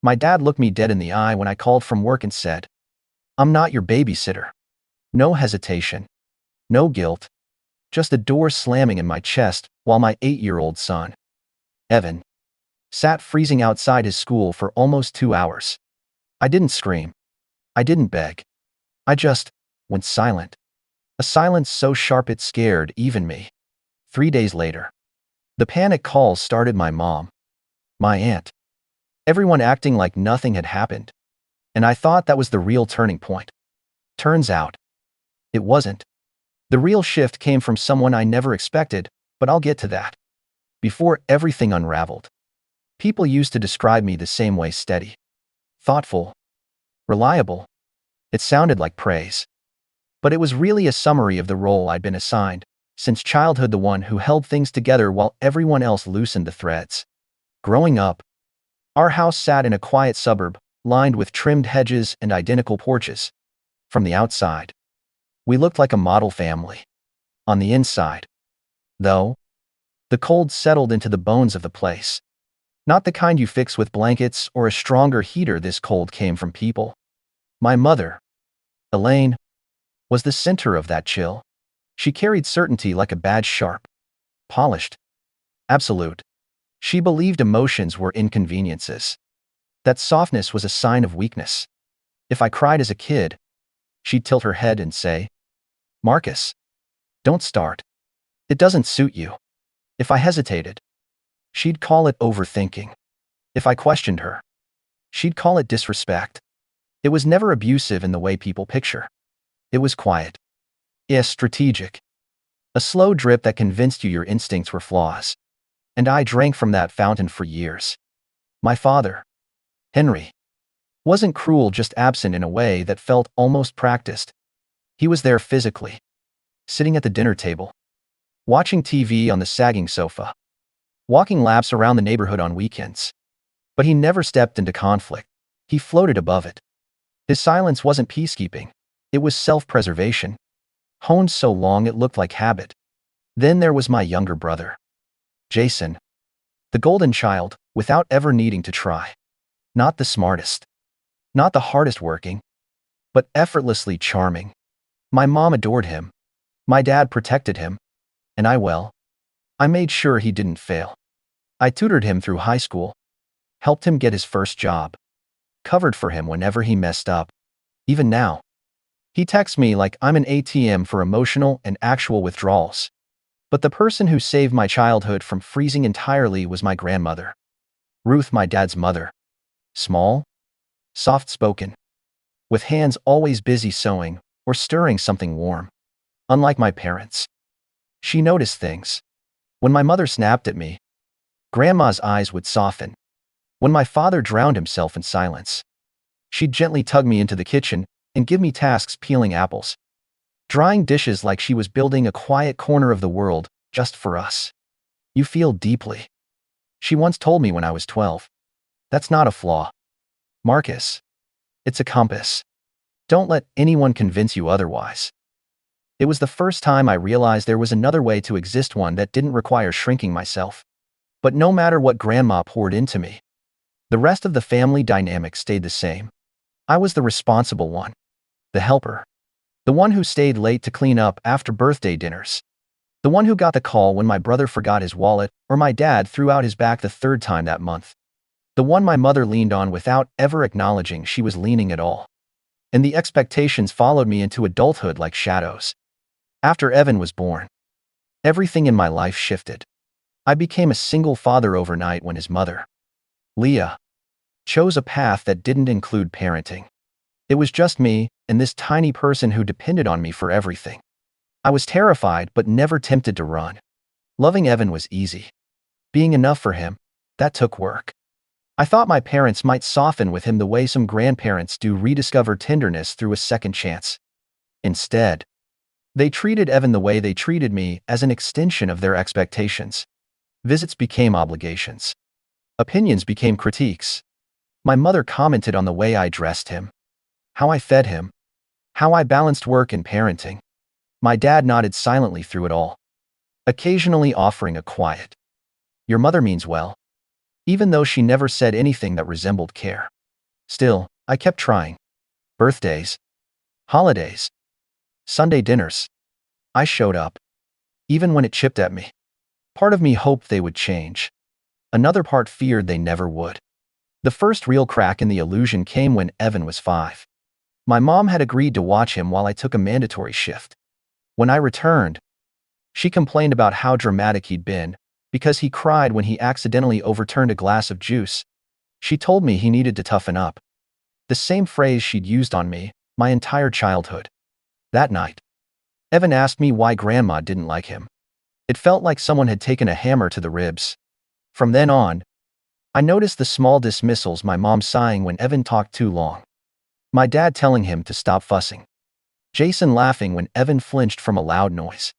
My dad looked me dead in the eye when I called from work and said, "I'm not your babysitter." No hesitation. No guilt. Just a door slamming in my chest while my 8-year-old son, Evan, sat freezing outside his school for almost 2 hours. I didn't scream. I didn't beg. I just went silent. A silence so sharp it scared even me. 3 days later, the panic calls started my mom, my aunt, everyone acting like nothing had happened. And I thought that was the real turning point. Turns out, it wasn't. The real shift came from someone I never expected, but I'll get to that. Before everything unraveled, people used to describe me the same way: steady, thoughtful, reliable. It sounded like praise. But it was really a summary of the role I'd been assigned, since childhood, the one who held things together while everyone else loosened the threads. Growing up, our house sat in a quiet suburb, lined with trimmed hedges and identical porches. From the outside, we looked like a model family. On the inside, though, the cold settled into the bones of the place. Not the kind you fix with blankets or a stronger heater. This cold came from people. My mother, Elaine, was the center of that chill. She carried certainty like a badge, sharp, polished, absolute. She believed emotions were inconveniences. That softness was a sign of weakness. If I cried as a kid, she'd tilt her head and say, "Marcus, don't start. It doesn't suit you." If I hesitated, she'd call it overthinking. If I questioned her, she'd call it disrespect. It was never abusive in the way people picture. It was quiet. Yes, strategic. A slow drip that convinced you your instincts were flaws. And I drank from that fountain for years. My father, Henry, wasn't cruel, just absent in a way that felt almost practiced. He was there physically, sitting at the dinner table, watching TV on the sagging sofa, walking laps around the neighborhood on weekends. But he never stepped into conflict. He floated above it. His silence wasn't peacekeeping. It was self-preservation, honed so long it looked like habit. Then there was my younger brother, Jason, the golden child, without ever needing to try. Not the smartest, not the hardest working, but effortlessly charming. My mom adored him. My dad protected him. And I made sure he didn't fail. I tutored him through high school, helped him get his first job, covered for him whenever he messed up. Even now, he texts me like I'm an ATM for emotional and actual withdrawals. But the person who saved my childhood from freezing entirely was my grandmother, Ruth, my dad's mother. Small, soft-spoken, with hands always busy sewing or stirring something warm. Unlike my parents, she noticed things. When my mother snapped at me, Grandma's eyes would soften. When my father drowned himself in silence, she'd gently tug me into the kitchen and give me tasks: peeling apples, drying dishes, like she was building a quiet corner of the world just for us. "You feel deeply," she once told me when I was 12. "That's not a flaw, Marcus. It's a compass. Don't let anyone convince you otherwise." It was the first time I realized there was another way to exist, one that didn't require shrinking myself. But no matter what Grandma poured into me, the rest of the family dynamic stayed the same. I was the responsible one, the helper, the one who stayed late to clean up after birthday dinners, the one who got the call when my brother forgot his wallet or my dad threw out his back the third time that month, the one my mother leaned on without ever acknowledging she was leaning at all. And the expectations followed me into adulthood like shadows. After Evan was born, everything in my life shifted. I became a single father overnight when his mother, Leah, chose a path that didn't include parenting. It was just me and this tiny person who depended on me for everything. I was terrified but never tempted to run. Loving Evan was easy. Being enough for him, that took work. I thought my parents might soften with him the way some grandparents do, rediscover tenderness through a second chance. Instead, they treated Evan the way they treated me, as an extension of their expectations. Visits became obligations. Opinions became critiques. My mother commented on the way I dressed him, how I fed him, how I balanced work and parenting. My dad nodded silently through it all, occasionally offering a quiet, "Your mother means well." even though she never said anything that resembled care. Still, I kept trying. Birthdays, holidays, Sunday dinners. I showed up, even when it chipped at me. Part of me hoped they would change. Another part feared they never would. The first real crack in the illusion came when Evan was 5. My mom had agreed to watch him while I took a mandatory shift. When I returned, she complained about how dramatic he'd been, because he cried when he accidentally overturned a glass of juice. She told me he needed to toughen up. The same phrase she'd used on me my entire childhood. That night, Evan asked me why Grandma didn't like him. It felt like someone had taken a hammer to the ribs. From then on, I noticed the small dismissals, my mom sighing when Evan talked too long, my dad telling him to stop fussing, Jason laughing when Evan flinched from a loud noise.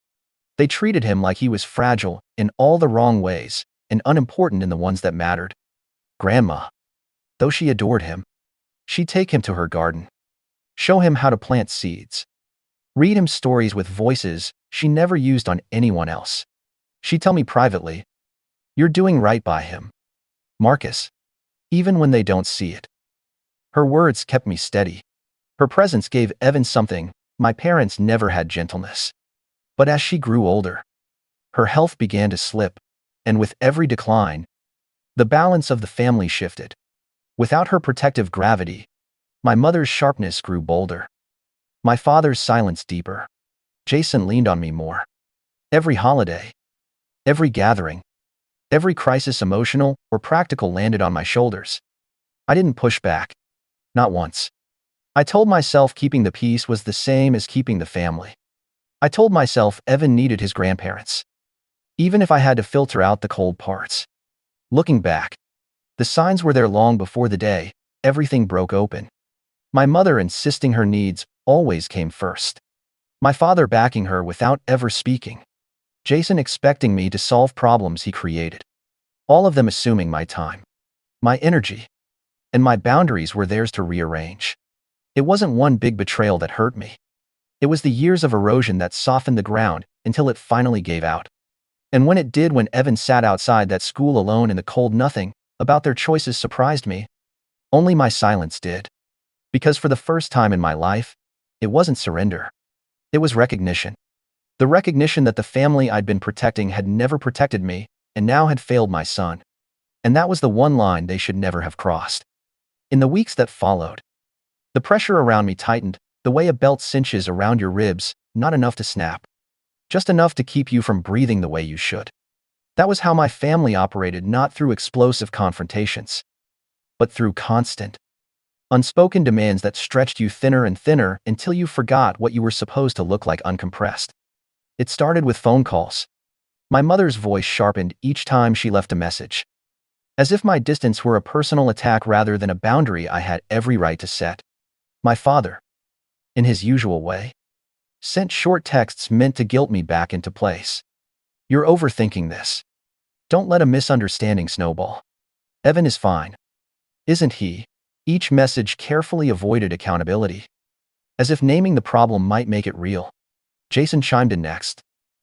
They treated him like he was fragile in all the wrong ways and unimportant in the ones that mattered. Grandma, though she adored him, she'd take him to her garden, show him how to plant seeds, read him stories with voices she never used on anyone else. She'd tell me privately, "You're doing right by him, Marcus," even when they don't see it. Her words kept me steady. Her presence gave Evan something my parents never had: gentleness. But as she grew older, her health began to slip, and with every decline, the balance of the family shifted. Without her protective gravity, my mother's sharpness grew bolder, my father's silence deeper. Jason leaned on me more. Every holiday, every gathering, every crisis, emotional or practical, landed on my shoulders. I didn't push back. Not once. I told myself keeping the peace was the same as keeping the family. I told myself Evan needed his grandparents, even if I had to filter out the cold parts. Looking back, the signs were there long before the day everything broke open. My mother insisting her needs always came first. My father backing her without ever speaking. Jason expecting me to solve problems he created. All of them assuming my time, my energy, and my boundaries were theirs to rearrange. It wasn't one big betrayal that hurt me. It was the years of erosion that softened the ground until it finally gave out. And when it did, when Evan sat outside that school alone in the cold, nothing about their choices surprised me. Only my silence did. Because for the first time in my life, it wasn't surrender. It was recognition. The recognition that the family I'd been protecting had never protected me, and now had failed my son. And that was the one line they should never have crossed. In the weeks that followed, the pressure around me tightened, the way a belt cinches around your ribs, not enough to snap, just enough to keep you from breathing the way you should. That was how my family operated, not through explosive confrontations, but through constant, unspoken demands that stretched you thinner and thinner until you forgot what you were supposed to look like uncompressed. It started with phone calls. My mother's voice sharpened each time she left a message, as if my distance were a personal attack rather than a boundary I had every right to set. My father, in his usual way, sent short texts meant to guilt me back into place. "You're overthinking this. Don't let a misunderstanding snowball. Evan is fine, isn't he?" Each message carefully avoided accountability, as if naming the problem might make it real. Jason chimed in next.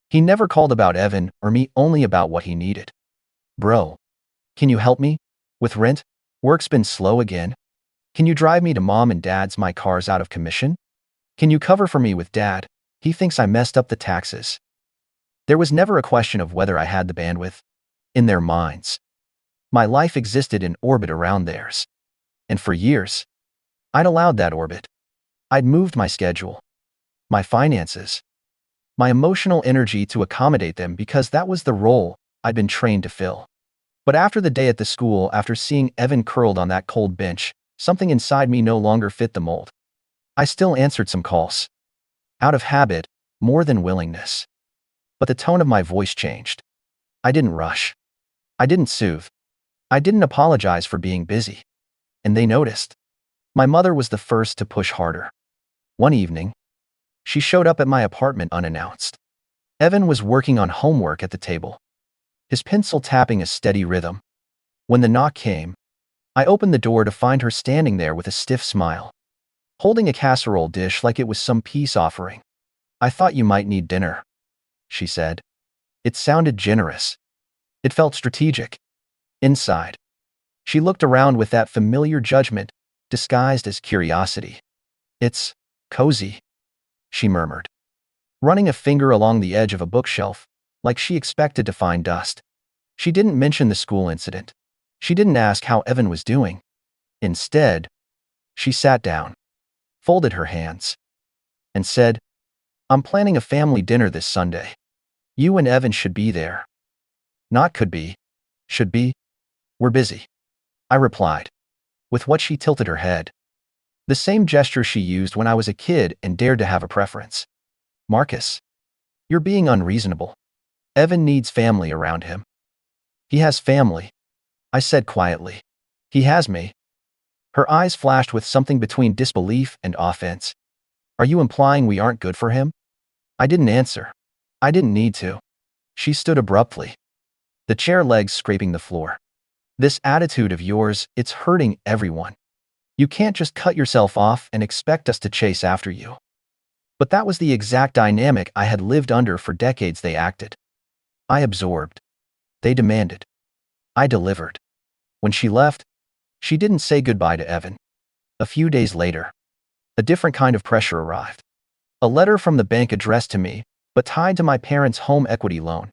He never called about Evan or me, only about what he needed. "Bro, can you help me? With rent? Work's been slow again. Can you drive me to mom and dad's? My car's out of commission. Can you cover for me with dad? He thinks I messed up the taxes." There was never a question of whether I had the bandwidth. In their minds, my life existed in orbit around theirs. And for years, I'd allowed that orbit. I'd moved my schedule, my finances, my emotional energy to accommodate them because that was the role I'd been trained to fill. But after the day at the school, after seeing Evan curled on that cold bench, something inside me no longer fit the mold. I still answered some calls, out of habit, more than willingness. But the tone of my voice changed. I didn't rush. I didn't soothe. I didn't apologize for being busy. And they noticed. My mother was the first to push harder. One evening, she showed up at my apartment unannounced. Evan was working on homework at the table, his pencil tapping a steady rhythm. When the knock came, I opened the door to find her standing there with a stiff smile, holding a casserole dish like it was some peace offering. "I thought you might need dinner," she said. It sounded generous. It felt strategic. Inside, She looked around with that familiar judgment, disguised as curiosity. "It's cozy," she murmured, running a finger along the edge of a bookshelf, like she expected to find dust. She didn't mention the school incident. She didn't ask how Evan was doing. Instead, she sat down, folded her hands, and said, "I'm planning a family dinner this Sunday. You and Evan should be there." "Not could be. Should be. We're busy," I replied, with what she tilted her head. The same gesture she used when I was a kid and dared to have a preference. "Marcus, you're being unreasonable. Evan needs family around him." "He has family," I said quietly. "He has me." Her eyes flashed with something between disbelief and offense. "Are you implying we aren't good for him?" I didn't answer. I didn't need to. She stood abruptly, the chair legs scraping the floor. "This attitude of yours, it's hurting everyone. You can't just cut yourself off and expect us to chase after you." But that was the exact dynamic I had lived under for decades. They acted. I absorbed. They demanded. I delivered. When she left, she didn't say goodbye to Evan. A few days later, a different kind of pressure arrived. A letter from the bank addressed to me, but tied to my parents' home equity loan.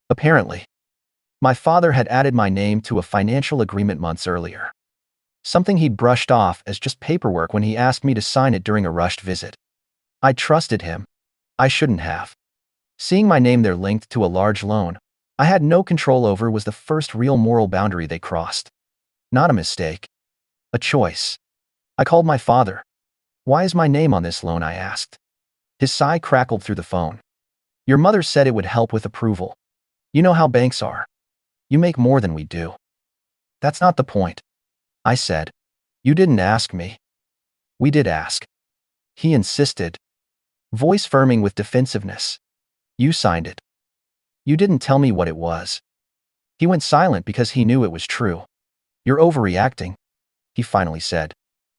Apparently, my father had added my name to a financial agreement months earlier. Something he'd brushed off as just paperwork when he asked me to sign it during a rushed visit. I trusted him. I shouldn't have. Seeing my name there linked to a large loan I had no control over was the first real moral boundary they crossed. Not a mistake. A choice. I called my father. "Why is my name on this loan?" I asked. His sigh crackled through the phone. "Your mother said it would help with approval. You know how banks are. You make more than we do." "That's not the point," I said. "You didn't ask me." "We did ask," he insisted, voice firming with defensiveness. "You signed it. You didn't tell me what it was." He went silent because he knew it was true. "You're overreacting," he finally said.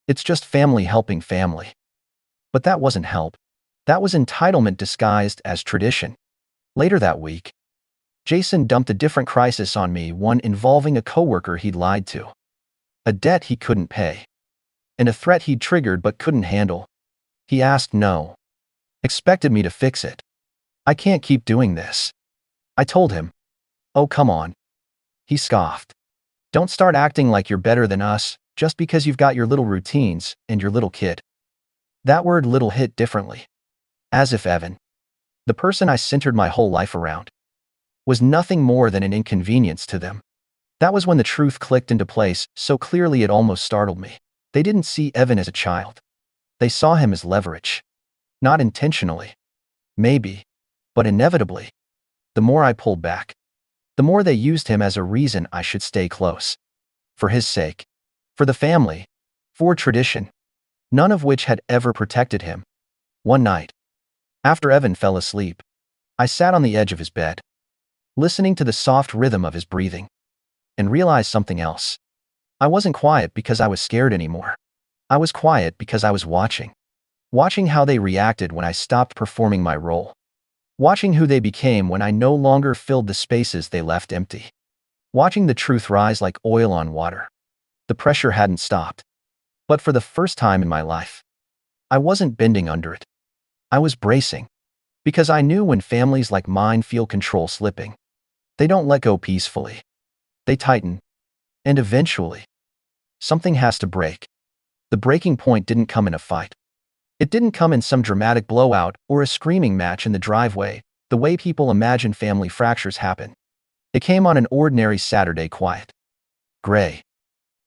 "It's just family helping family." But that wasn't help. That was entitlement disguised as tradition. Later that week, Jason dumped a different crisis on me, one involving a coworker he'd lied to. A debt he couldn't pay. And a threat he'd triggered but couldn't handle. He asked no. Expected me to fix it. "I can't keep doing this," I told him. "Oh, come on." He scoffed. "Don't start acting like you're better than us just because you've got your little routines and your little kid." That word "little" hit differently. As if Evan, the person I centered my whole life around, was nothing more than an inconvenience to them. That was when the truth clicked into place so clearly it almost startled me. They didn't see Evan as a child. They saw him as leverage. Not intentionally. Maybe. But inevitably. The more I pulled back, the more they used him as a reason I should stay close. For his sake. For the family. For tradition. None of which had ever protected him. One night, after Evan fell asleep, I sat on the edge of his bed, listening to the soft rhythm of his breathing, and realized something else. I wasn't quiet because I was scared anymore. I was quiet because I was watching. Watching how they reacted when I stopped performing my role. Watching who they became when I no longer filled the spaces they left empty. Watching the truth rise like oil on water. The pressure hadn't stopped. But for the first time in my life, I wasn't bending under it. I was bracing. Because I knew when families like mine feel control slipping, they don't let go peacefully. They tighten. And eventually, something has to break. The breaking point didn't come in a fight. It didn't come in some dramatic blowout or a screaming match in the driveway, the way people imagine family fractures happen. It came on an ordinary Saturday, quiet. Gray.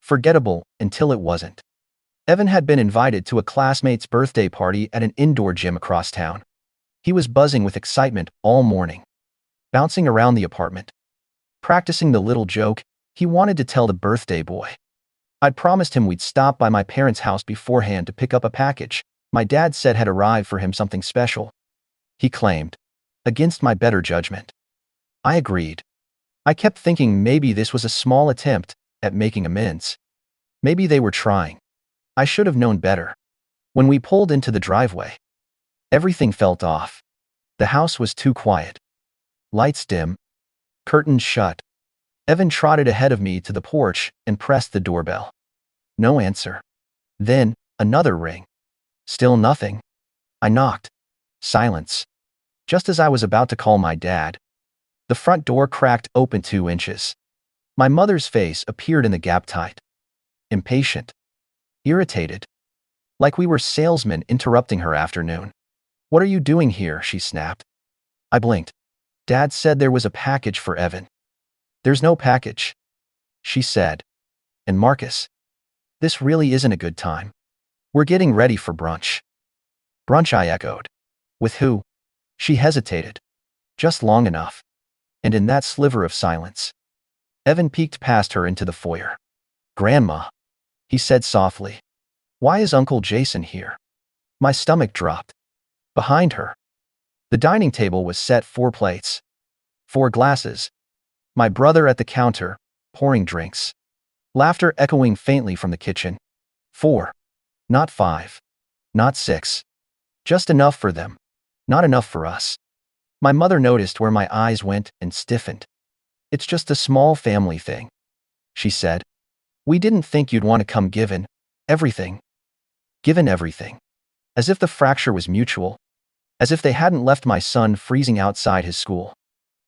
Forgettable until it wasn't. Evan had been invited to a classmate's birthday party at an indoor gym across town. He was buzzing with excitement all morning, bouncing around the apartment, practicing the little joke he wanted to tell the birthday boy. I'd promised him we'd stop by my parents' house beforehand to pick up a package my dad said had arrived for him, something special, he claimed, against my better judgment. I agreed. I kept thinking maybe this was a small attempt at making amends. Maybe they were trying. I should have known better. When we pulled into the driveway, everything felt off. The house was too quiet. Lights dim. Curtains shut. Evan trotted ahead of me to the porch and pressed the doorbell. No answer. Then, another ring. Still nothing. I knocked. Silence. Just as I was about to call my dad, the front door cracked open 2 inches. My mother's face appeared in the gap tight. Impatient. Irritated. Like we were salesmen interrupting her afternoon. What are you doing here? She snapped. I blinked. Dad said there was a package for Evan. There's no package, she said. And Marcus, this really isn't a good time. We're getting ready for brunch. Brunch, I echoed. With who? She hesitated. Just long enough. And in that sliver of silence, Evan peeked past her into the foyer. Grandma, he said softly. Why is Uncle Jason here? My stomach dropped. Behind her, the dining table was set 4 plates, 4 glasses. My brother at the counter, pouring drinks. Laughter echoing faintly from the kitchen. 4. Not 5. Not 6. Just enough for them. Not enough for us. My mother noticed where my eyes went and stiffened. It's just a small family thing, she said. We didn't think you'd want to come given everything. Given everything. As if the fracture was mutual. As if they hadn't left my son freezing outside his school.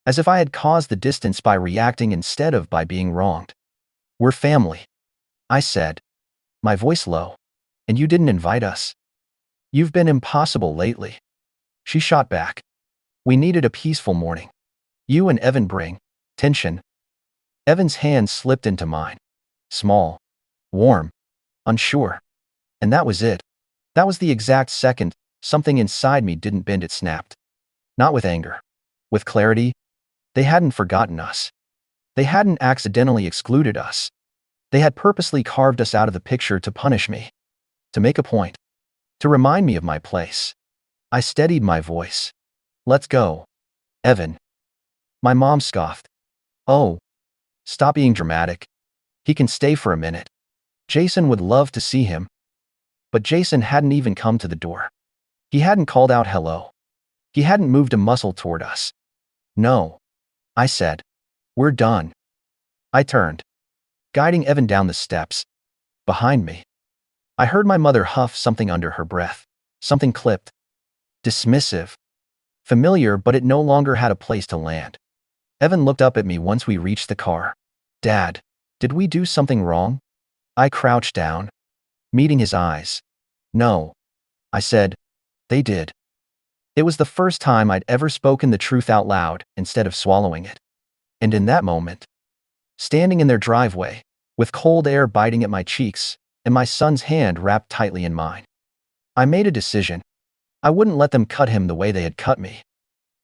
As if I had caused the distance by reacting instead of by being wronged. We're family, I said, my voice low. And you didn't invite us. You've been impossible lately. She shot back. We needed a peaceful morning. You and Evan bring tension. Evan's hand slipped into mine. Small. Warm. Unsure. And that was it. That was the exact second something inside me didn't bend, it snapped. Not with anger. With clarity. They hadn't forgotten us. They hadn't accidentally excluded us. They had purposely carved us out of the picture to punish me. To make a point. To remind me of my place. I steadied my voice. Let's go. Evan. My mom scoffed. Oh. Stop being dramatic. He can stay for a minute. Jason would love to see him. But Jason hadn't even come to the door. He hadn't called out hello. He hadn't moved a muscle toward us. No. I said. We're done. I turned, guiding Evan down the steps. Behind me, I heard my mother huff something under her breath. Something clipped. Dismissive. Familiar, but it no longer had a place to land. Evan looked up at me once we reached the car. Dad, did we do something wrong? I crouched down, meeting his eyes. No. I said. They did. It was the first time I'd ever spoken the truth out loud instead of swallowing it. And in that moment, standing in their driveway, with cold air biting at my cheeks, and my son's hand wrapped tightly in mine, I made a decision. I wouldn't let them cut him the way they had cut me.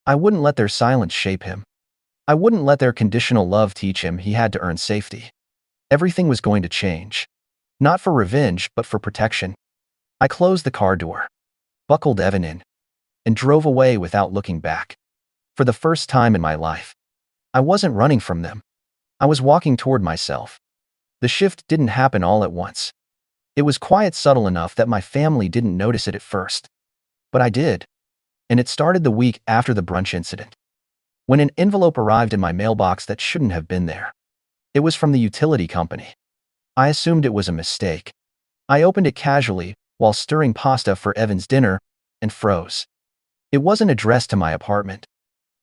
I wouldn't let their silence shape him. I wouldn't let their conditional love teach him he had to earn safety. Everything was going to change. Not for revenge, but for protection. I closed the car door, buckled Evan in, and drove away without looking back. For the first time in my life, I wasn't running from them. I was walking toward myself. The shift didn't happen all at once. It was quiet, subtle enough that my family didn't notice it at first. But I did. And it started the week after the brunch incident, when an envelope arrived in my mailbox that shouldn't have been there. It was from the utility company. I assumed it was a mistake. I opened it casually while stirring pasta for Evan's dinner and froze. It wasn't addressed to my apartment.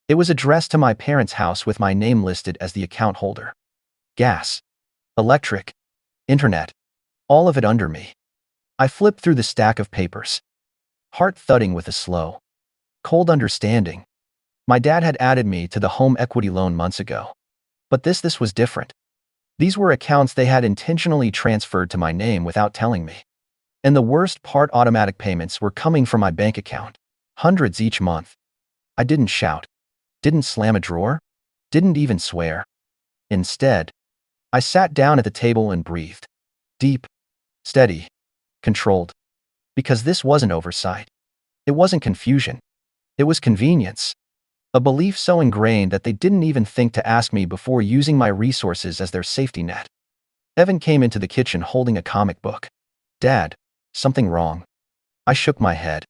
It was addressed to my parents' house with my name listed as the account holder. Gas, electric, internet, all of it under me. I flipped through the stack of papers, heart thudding with a slow, cold understanding. My dad had added me to the home equity loan months ago. But this was different. These were accounts they had intentionally transferred to my name without telling me. And the worst part, automatic payments were coming from my bank account. Hundreds each month. I didn't shout. Didn't slam a drawer. Didn't even swear. Instead, I sat down at the table and breathed. Deep. Steady. Controlled. Because this wasn't oversight. It wasn't confusion. It was convenience. A belief so ingrained that they didn't even think to ask me before using my resources as their safety net. Evan came into the kitchen holding a comic book. Dad, something wrong? I shook my head.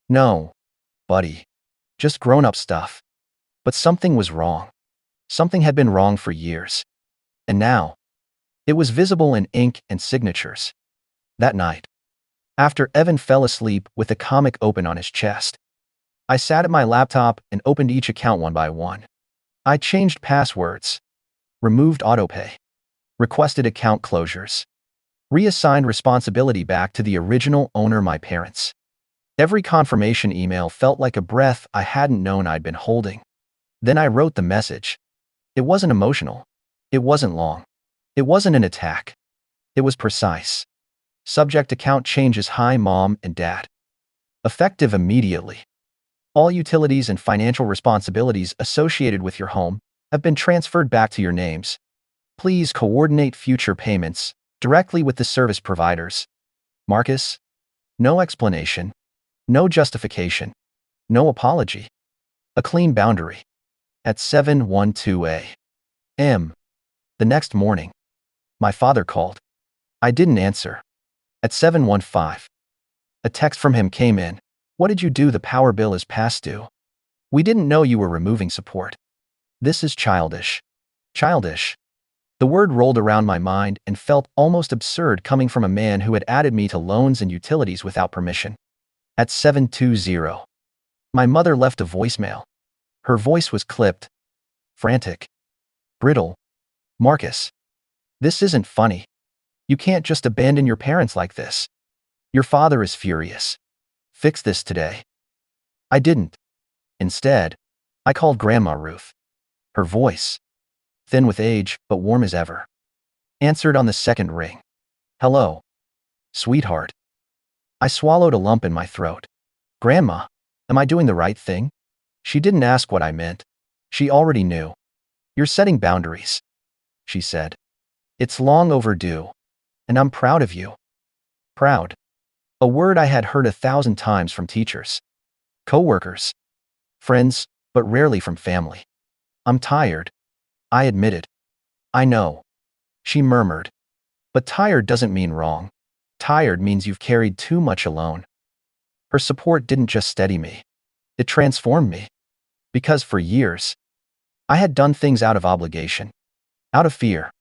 No, buddy. Just grown-up stuff. But something was wrong. Something had been wrong for years. And now, it was visible in ink and signatures. That night, after Evan fell asleep with the comic open on his chest, I sat at my laptop and opened each account one by one. I changed passwords, removed autopay, requested account closures, reassigned responsibility back to the original owner, my parents. Every confirmation email felt like a breath I hadn't known I'd been holding. Then I wrote the message. It wasn't emotional. It wasn't long. It wasn't an attack. It was precise. Subject: account changes. Hi, Mom and Dad. Effective immediately. All utilities and financial responsibilities associated with your home have been transferred back to your names. Please coordinate future payments directly with the service providers. Marcus. No explanation. No justification. No apology. A clean boundary. At 7:12 a.m. the next morning, my father called. I didn't answer. At 7:15, a text from him came in. What did you do? The power bill is past due. We didn't know you were removing support. This is childish. Childish. The word rolled around my mind and felt almost absurd coming from a man who had added me to loans and utilities without permission. At 7:20, my mother left a voicemail. Her voice was clipped, frantic, brittle. Marcus, this isn't funny. You can't just abandon your parents like this. Your father is furious. Fix this today. I didn't. Instead, I called Grandma Ruth. Her voice, thin with age but warm as ever, answered on the second ring. Hello, sweetheart. I swallowed a lump in my throat. Grandma, am I doing the right thing? She didn't ask what I meant. She already knew. You're setting boundaries, she said. It's long overdue, and I'm proud of you. Proud. A word I had heard 1,000 times from teachers, co-workers, friends, but rarely from family. I'm tired, I admitted. I know, she murmured. But tired doesn't mean wrong. Tired means you've carried too much alone. Her support didn't just steady me. It transformed me. Because for years, I had done things out of obligation, out of fear,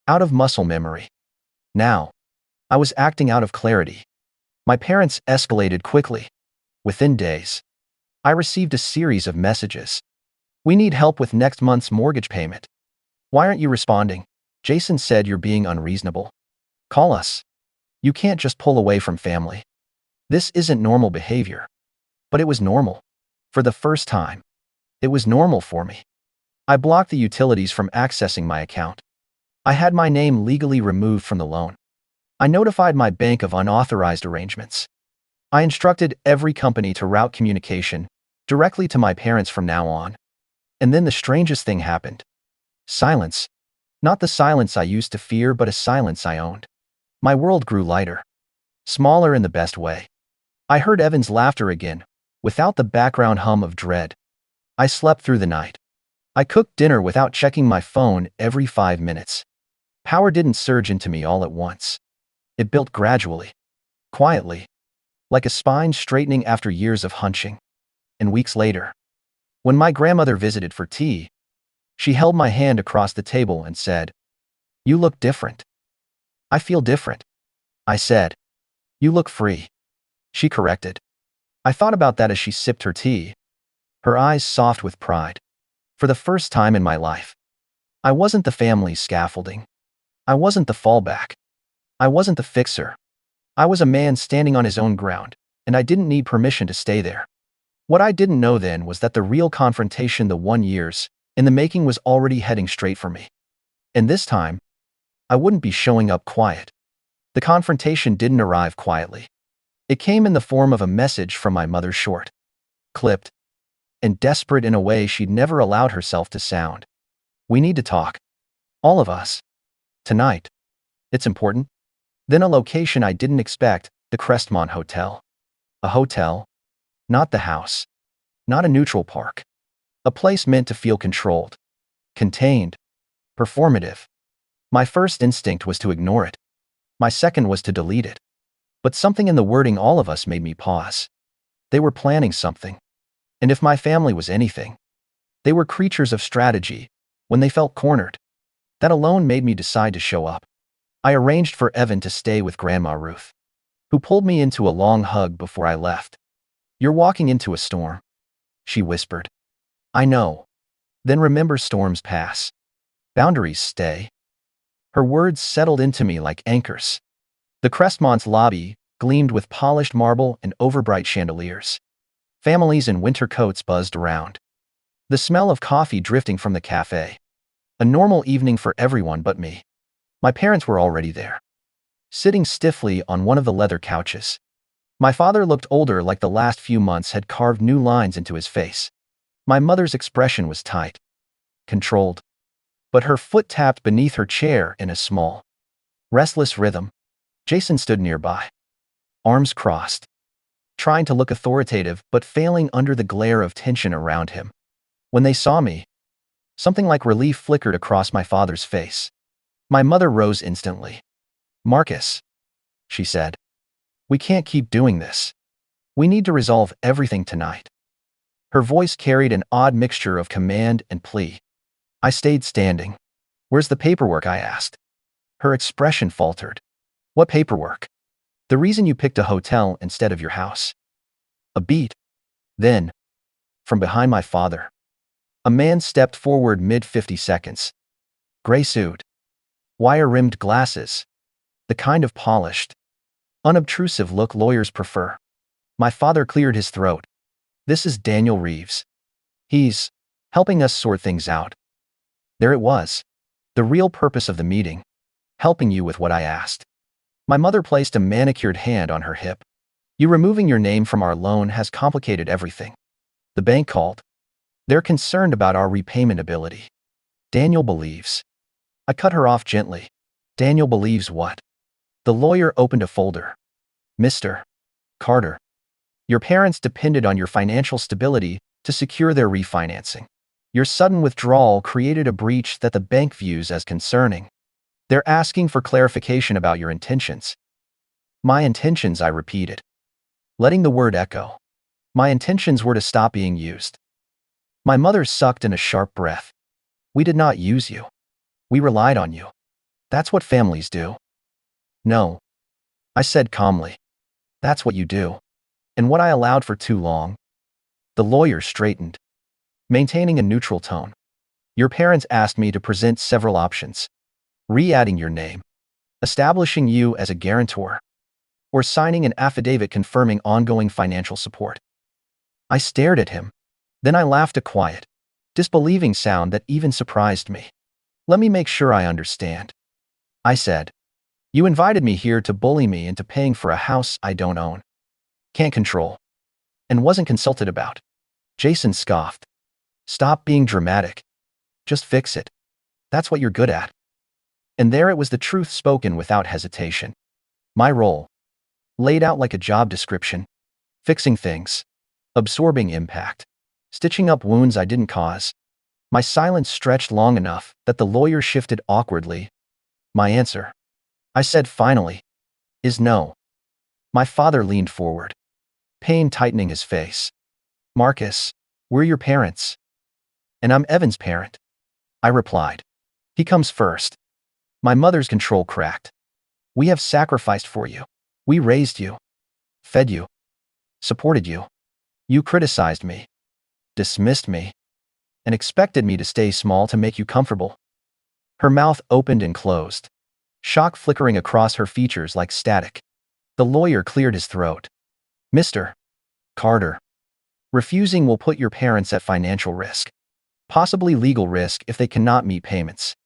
out of muscle memory. Now, I was acting out of clarity. My parents escalated quickly. Within days, I received a series of messages. We need help with next month's mortgage payment. Why aren't you responding? Jason said you're being unreasonable. Call us. You can't just pull away from family. This isn't normal behavior. But it was normal. For the first time, it was normal for me. I blocked the utilities from accessing my account. I had my name legally removed from the loan. I notified my bank of unauthorized arrangements. I instructed every company to route communication directly to my parents from now on. And then the strangest thing happened. Silence. Not the silence I used to fear, but a silence I owned. My world grew lighter. Smaller in the best way. I heard Evan's laughter again, without the background hum of dread. I slept through the night. I cooked dinner without checking my phone every 5 minutes. Power didn't surge into me all at once. It built gradually, quietly, like a spine straightening after years of hunching. And weeks later, when my grandmother visited for tea, she held my hand across the table and said, "You look different." "I feel different," I said. "You look free," she corrected. I thought about that as she sipped her tea, her eyes soft with pride. For the first time in my life, I wasn't the family's scaffolding. I wasn't the fallback. I wasn't the fixer. I was a man standing on his own ground, and I didn't need permission to stay there. What I didn't know then was that the real confrontation, the 1 years in the making, was already heading straight for me. And this time, I wouldn't be showing up quiet. The confrontation didn't arrive quietly. It came in the form of a message from my mother, short, clipped, and desperate in a way she'd never allowed herself to sound. "We need to talk. All of us. Tonight. It's important." Then a location I didn't expect, the Crestmont Hotel. A hotel. Not the house. Not a neutral park. A place meant to feel controlled, contained, performative. My first instinct was to ignore it. My second was to delete it. But something in the wording, all of us, made me pause. They were planning something. And if my family was anything, they were creatures of strategy when they felt cornered. That alone made me decide to show up. I arranged for Evan to stay with Grandma Ruth, who pulled me into a long hug before I left. "You're walking into a storm," she whispered. "I know. Then remember, storms pass. Boundaries stay." Her words settled into me like anchors. The Crestmont's lobby gleamed with polished marble and overbright chandeliers. Families in winter coats buzzed around. The smell of coffee drifting from the cafe. A normal evening for everyone but me. My parents were already there, sitting stiffly on one of the leather couches. My father looked older, like the last few months had carved new lines into his face. My mother's expression was tight, controlled, but her foot tapped beneath her chair in a small, restless rhythm. Jason stood nearby, arms crossed, trying to look authoritative but failing under the glare of tension around him. When they saw me, something like relief flickered across my father's face. My mother rose instantly. "Marcus," she said, "we can't keep doing this. We need to resolve everything tonight." Her voice carried an odd mixture of command and plea. I stayed standing. "Where's the paperwork?" I asked. Her expression faltered. "What paperwork?" "The reason you picked a hotel instead of your house." A beat. Then, from behind my father, a man stepped forward mid-50 seconds. Gray suit, wire-rimmed glasses, the kind of polished, unobtrusive look lawyers prefer. My father cleared his throat. "This is Daniel Reeves. He's helping us sort things out." There it was, the real purpose of the meeting, helping you with what I asked. My mother placed a manicured hand on her hip. "You removing your name from our loan has complicated everything. The bank called. They're concerned about our repayment ability. Daniel believes." I cut her off gently. "Daniel believes what?" The lawyer opened a folder. "Mr. Carter, your parents depended on your financial stability to secure their refinancing. Your sudden withdrawal created a breach that the bank views as concerning. They're asking for clarification about your intentions." "My intentions," I repeated, letting the word echo. "My intentions were to stop being used." My mother sucked in a sharp breath. "We did not use you. We relied on you. That's what families do." "No," I said calmly. "That's what you do. And what I allowed for too long." The lawyer straightened, maintaining a neutral tone. "Your parents asked me to present several options. Re-adding your name, establishing you as a guarantor, or signing an affidavit confirming ongoing financial support." I stared at him. Then I laughed, a quiet, disbelieving sound that even surprised me. "Let me make sure I understand," I said. "You invited me here to bully me into paying for a house I don't own, can't control, and wasn't consulted about." Jason scoffed. "Stop being dramatic. Just fix it. That's what you're good at." And there it was, the truth spoken without hesitation. My role, laid out like a job description: fixing things, absorbing impact, stitching up wounds I didn't cause. My silence stretched long enough that the lawyer shifted awkwardly. "My answer," I said finally, "is no." My father leaned forward, pain tightening his face. "Marcus, we're your parents." "And I'm Evan's parent," I replied. "He comes first." My mother's control cracked. "We have sacrificed for you. We raised you, fed you, supported you. You criticized me, dismissed me, and expected me to stay small to make you comfortable." Her mouth opened and closed, shock flickering across her features like static. The lawyer cleared his throat. "Mr. Carter, refusing will put your parents at financial risk, possibly legal risk if they cannot meet payments."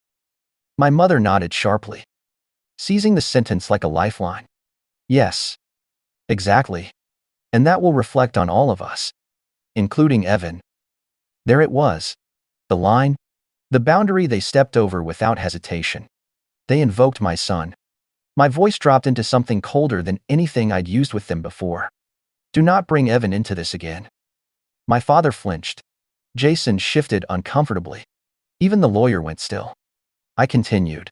My mother nodded sharply, seizing the sentence like a lifeline. "Yes, exactly. And that will reflect on all of us, including Evan." There it was, the line, the boundary they stepped over without hesitation. They invoked my son. My voice dropped into something colder than anything I'd used with them before. "Do not bring Evan into this again." My father flinched. Jason shifted uncomfortably. Even the lawyer went still. I continued,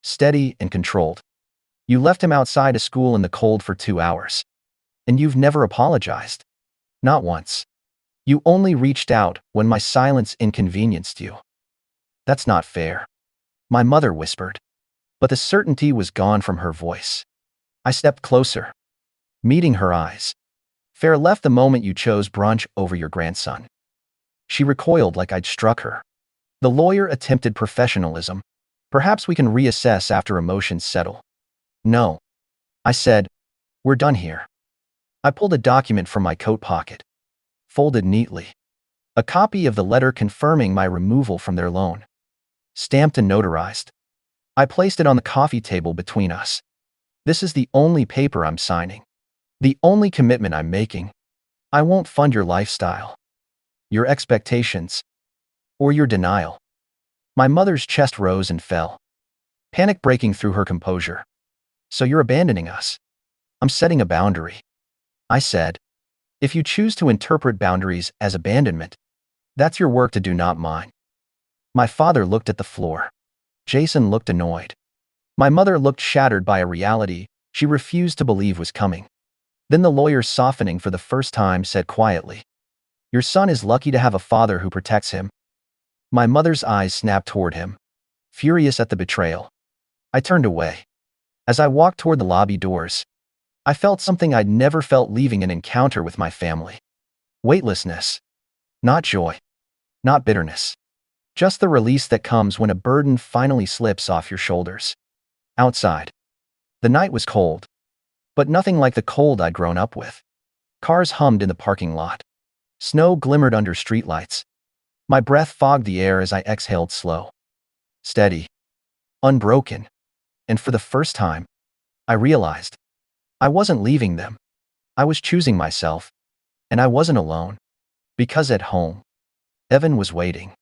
steady and controlled. "You left him outside a school in the cold for 2 hours. And you've never apologized. Not once. You only reached out when my silence inconvenienced you. That's not fair." my mother whispered. But the certainty was gone from her voice. I stepped closer, meeting her eyes. Fair left the moment you chose brunch over your grandson. She recoiled like I'd struck her. The lawyer attempted professionalism. Perhaps we can reassess after emotions settle. No, I said, we're done here. I pulled a document from my coat pocket, folded neatly. A copy of the letter confirming my removal from their loan. Stamped and notarized. I placed it on the coffee table between us. This is the only paper I'm signing. The only commitment I'm making. I won't fund your lifestyle, your expectations, or your denial. My mother's chest rose and fell, panic breaking through her composure. So you're abandoning us? I'm setting a boundary, I said. If you choose to interpret boundaries as abandonment, that's your work to do, not mine. My father looked at the floor. Jason looked annoyed. My mother looked shattered by a reality she refused to believe was coming. Then the lawyer, softening for the first time, said quietly, "Your son is lucky to have a father who protects him." My mother's eyes snapped toward him, furious at the betrayal. I turned away. As I walked toward the lobby doors, I felt something I'd never felt leaving an encounter with my family. Weightlessness. Not joy. Not bitterness. Just the release that comes when a burden finally slips off your shoulders. Outside, the night was cold, but nothing like the cold I'd grown up with. Cars hummed in the parking lot. Snow glimmered under streetlights. My breath fogged the air as I exhaled, slow, steady, unbroken. And for the first time, I realized I wasn't leaving them. I was choosing myself, and I wasn't alone. Because at home, Evan was waiting.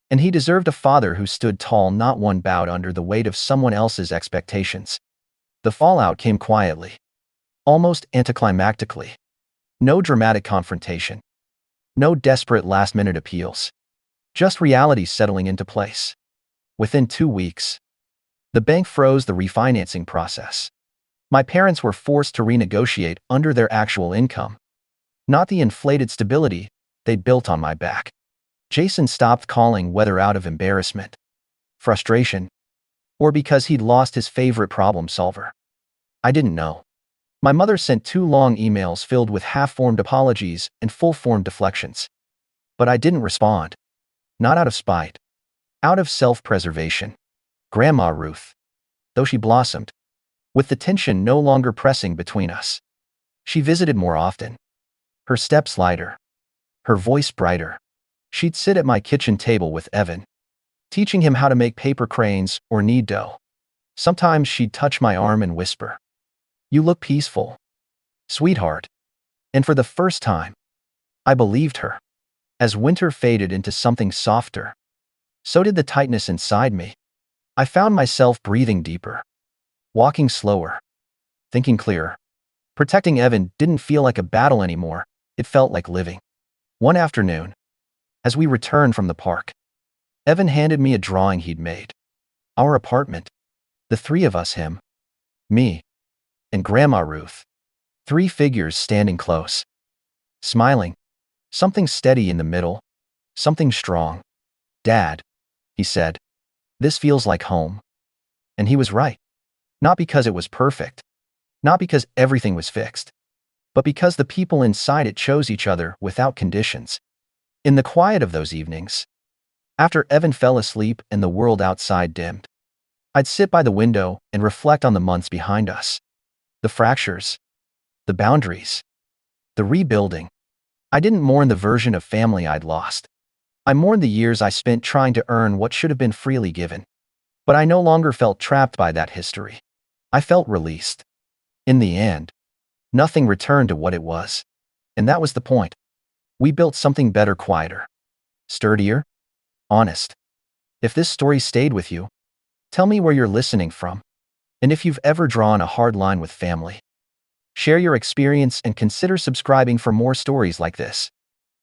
And he deserved a father who stood tall, not one bowed under the weight of someone else's expectations. The fallout came quietly, almost anticlimactically. No dramatic confrontation. No desperate last-minute appeals. Just reality settling into place. Within 2 weeks, the bank froze the refinancing process. My parents were forced to renegotiate under their actual income, not the inflated stability they'd built on my back. Jason stopped calling, whether out of embarrassment, frustration, or because he'd lost his favorite problem solver. I didn't know. My mother sent 2 long emails filled with half-formed apologies and full-formed deflections. But I didn't respond. Not out of spite. Out of self-preservation. Grandma Ruth, though she blossomed, with the tension no longer pressing between us. She visited more often. Her steps lighter. Her voice brighter. She'd sit at my kitchen table with Evan, teaching him how to make paper cranes or knead dough. Sometimes she'd touch my arm and whisper, "You look peaceful, sweetheart." And for the first time, I believed her. As winter faded into something softer, so did the tightness inside me. I found myself breathing deeper, walking slower, thinking clearer. Protecting Evan didn't feel like a battle anymore. It felt like living. One afternoon, as we returned from the park, Evan handed me a drawing he'd made. Our apartment. The 3 of us, him, me, and Grandma Ruth. 3 figures standing close, smiling. Something steady in the middle. Something strong. "Dad," he said, "this feels like home." And he was right. Not because it was perfect. Not because everything was fixed. But because the people inside it chose each other without conditions. In the quiet of those evenings, after Evan fell asleep and the world outside dimmed, I'd sit by the window and reflect on the months behind us. The fractures, the boundaries, the rebuilding. I didn't mourn the version of family I'd lost. I mourned the years I spent trying to earn what should have been freely given. But I no longer felt trapped by that history. I felt released. In the end, nothing returned to what it was. And that was the point. We built something better, quieter, sturdier, honest. If this story stayed with you, tell me where you're listening from. And if you've ever drawn a hard line with family, share your experience and consider subscribing for more stories like this.